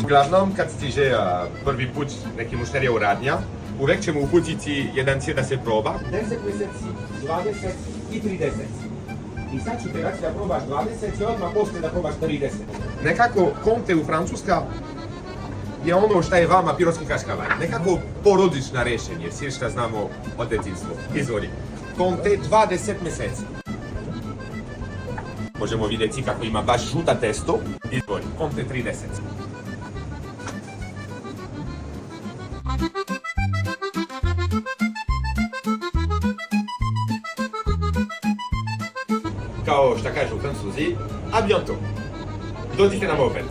Uglavnom, kad stiže prvi put neki mušterija u radnja, uvek ćemo uputiti jedan cilj da se proba. 10 mjeseci, 20 i 30. I sad ću te reći da probaš 20 i odmah poslije da probaš 30. Nekako Conte u Francuska je ono što je vama pirotski kaškavalj. Nekako porodična rešenje, svi što znamo od detinjstva. Izvoli. Conte 20 mjeseci. Možemo vidjeti kako ima baš žuta testo. Izvoli. Conte 30. Kao što kažu u Francuzi, a bientôt. Dođite nam opet.